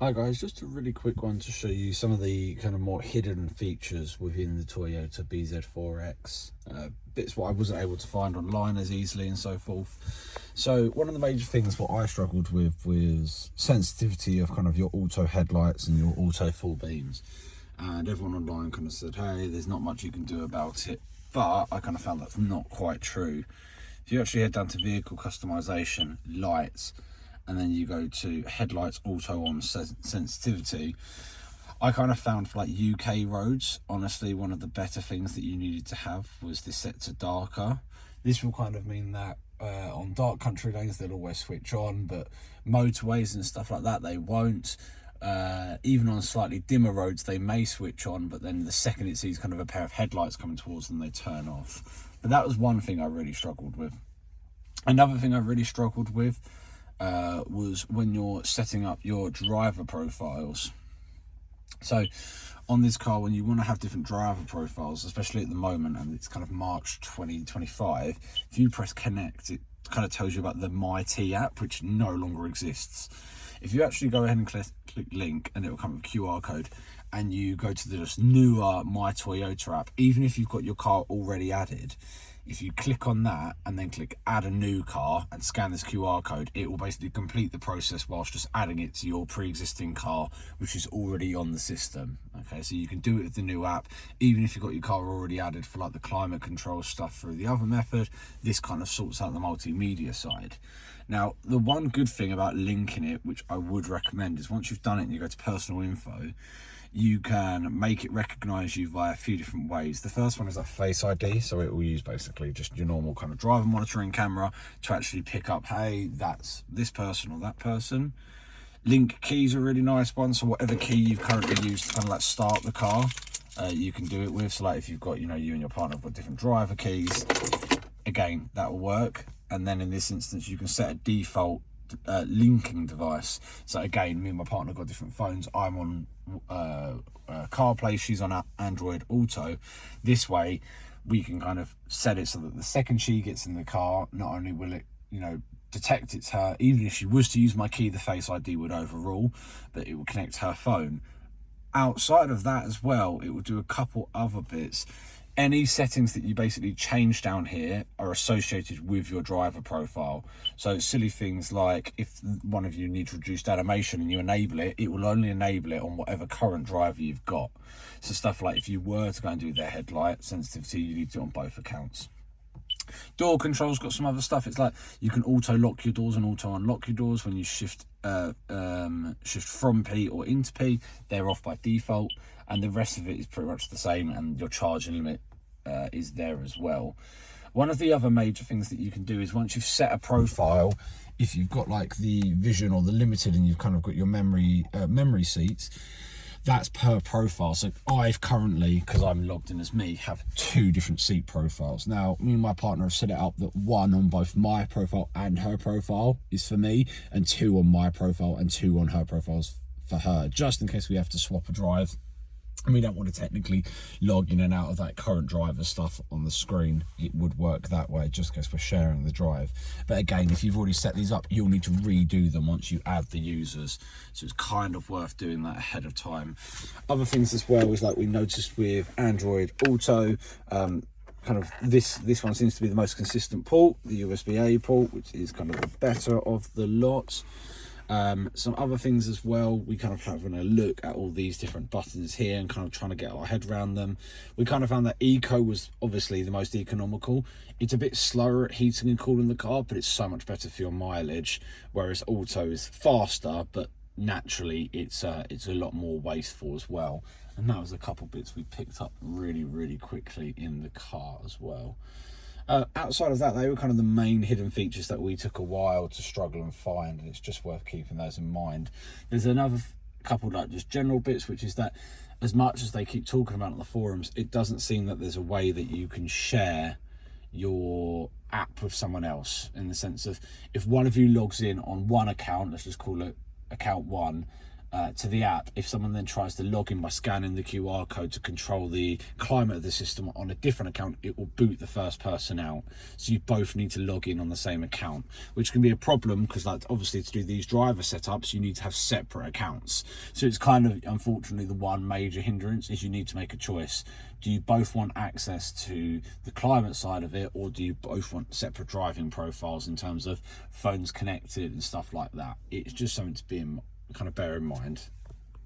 Hi guys, just a really quick one to show you some of the kind of more hidden features within the Toyota BZ4X. Bits what I wasn't able to find online as easily and so forth. So one of the major things what I struggled with was sensitivity of kind of your auto headlights and your auto full beams. And everyone online kind of said, hey, there's not much you can do about it. But I kind of found that's not quite true. If you actually head down to vehicle customization, lights, and then you go to headlights auto on sensitivity, I kind of found for like UK roads, honestly, one of the better things that you needed to have was this set to darker. This will kind of mean that on dark country lanes they'll always switch on, but motorways and stuff like that they won't. Even on slightly dimmer roads they may switch on, but then the second it sees kind of a pair of headlights coming towards them, they turn off. But that was one thing I really struggled with. Another thing I really struggled with was when you're setting up your driver profiles. So on this car, when you want to have different driver profiles, especially at the moment, and it's kind of March 2025, if you press connect, it kind of tells you about the MyT app, which no longer exists. If you actually go ahead and click link, and it will come with a QR code, and you go to this newer My Toyota app, even if you've got your car already added, if you click on that and then click add a new car and scan this QR code, it will basically complete the process whilst just adding it to your pre-existing car, which is already on the system. Okay, so you can do it with the new app, even if you've got your car already added for like the climate control stuff through the other method. This kind of sorts out the multimedia side. Now, the one good thing about linking it, which I would recommend, is once you've done it and you go to personal info, you can make it recognize you via a few different ways. The first one is that Face ID, so it will use basically just your normal kind of driver monitoring camera to actually pick up, hey, that's this person or that person. Link keys are a really nice one, so whatever key you've currently used to kind of like start the car, you can do it with. So like if you've got, you and your partner have got different driver keys, again, that will work. And then in this instance, you can set a default linking device. So again, me and my partner got different phones. I'm on CarPlay, she's on Android Auto. This way we can kind of set it so that the second she gets in the car, not only will it detect it's her, even if she was to use my key, the Face ID would overrule, but it will connect her phone. Outside of that as well, it will do a couple other bits. Any settings that you basically change down here are associated with your driver profile. So silly things like if one of you needs reduced animation and you enable it, it will only enable it on whatever current driver you've got. So stuff like if you were to go and do their headlight sensitivity, you need to do it on both accounts. Door control's got some other stuff. It's like you can auto lock your doors and auto unlock your doors when you shift from P or into P. They're off by default, and the rest of it is pretty much the same, and your charging limit is there as well. One of the other major things that you can do is once you've set a profile, if you've got like the Vision or the Limited and you've kind of got your memory seats, that's per profile. So I've currently, because I'm logged in as me, have 2 different seat profiles. Now, me and my partner have set it up that 1 on both my profile and her profile is for me, and 2 on my profile and 2 on her profiles for her, just in case we have to swap a drive. And we don't want to technically log in and out of that current driver stuff on the screen. It would work that way, just in case we're sharing the drive. But again, if you've already set these up, you'll need to redo them once you add the users. So it's kind of worth doing that ahead of time. Other things as well is like we noticed with Android Auto, kind of this one seems to be the most consistent port, the USB-A port, which is kind of the better of the lot. Some other things as well, we kind of having a look at all these different buttons here and kind of trying to get our head around them. We kind of found that Eco was obviously the most economical. It's a bit slower at heating and cooling the car, but it's so much better for your mileage, whereas Auto is faster, but naturally it's a lot more wasteful as well. And that was a couple bits we picked up really quickly in the car as well. Outside of that, they were kind of the main hidden features that we took a while to struggle and find, and it's just worth keeping those in mind. There's another couple like just general bits, which is that as much as they keep talking about on the forums, it doesn't seem that there's a way that you can share your app with someone else, in the sense of if one of you logs in on one account, let's just call it account 1, to the app, if someone then tries to log in by scanning the QR code to control the climate of the system on a different account, it will boot the first person out. So you both need to log in on the same account, which can be a problem because, like, obviously to do these driver setups you need to have separate accounts. So it's kind of, unfortunately, the one major hindrance is you need to make a choice. Do you both want access to the climate side of it, or do you both want separate driving profiles in terms of phones connected and stuff like that? It's just something to be kind of bear in mind.